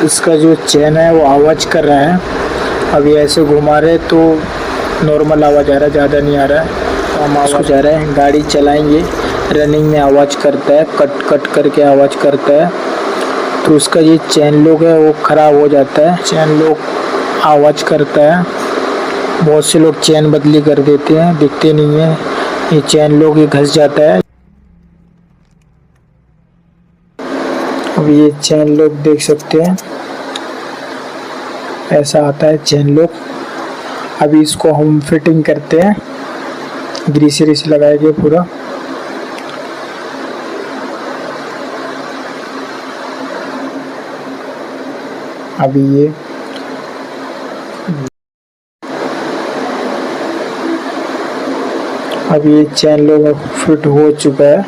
इसका जो चेन है वो आवाज़ कर रहा है। अभी ऐसे घुमा रहे तो नॉर्मल आवाज़ आ रहा है, ज़्यादा नहीं आ रहा है। तो हम आवाज़ आ रहा है, गाड़ी चलाएंगे रनिंग में आवाज़ करता है, कट कट करके आवाज़ करता है। तो उसका ये चेन लॉक है वो ख़राब हो जाता है। चेन लॉक आवाज़ करता है। बहुत से लोग चेन बदली कर देते हैं, दिखते नहीं है। ये चेन लॉक ये घस जाता है। अब ये चेन लॉक देख सकते हैं, ऐसा आता है चेन लॉक। अभी इसको हम फिटिंग करते हैं, ग्रीस व्रीस लगाएंगे पूरा। अभी ये चेन लॉक फिट हो चुका है।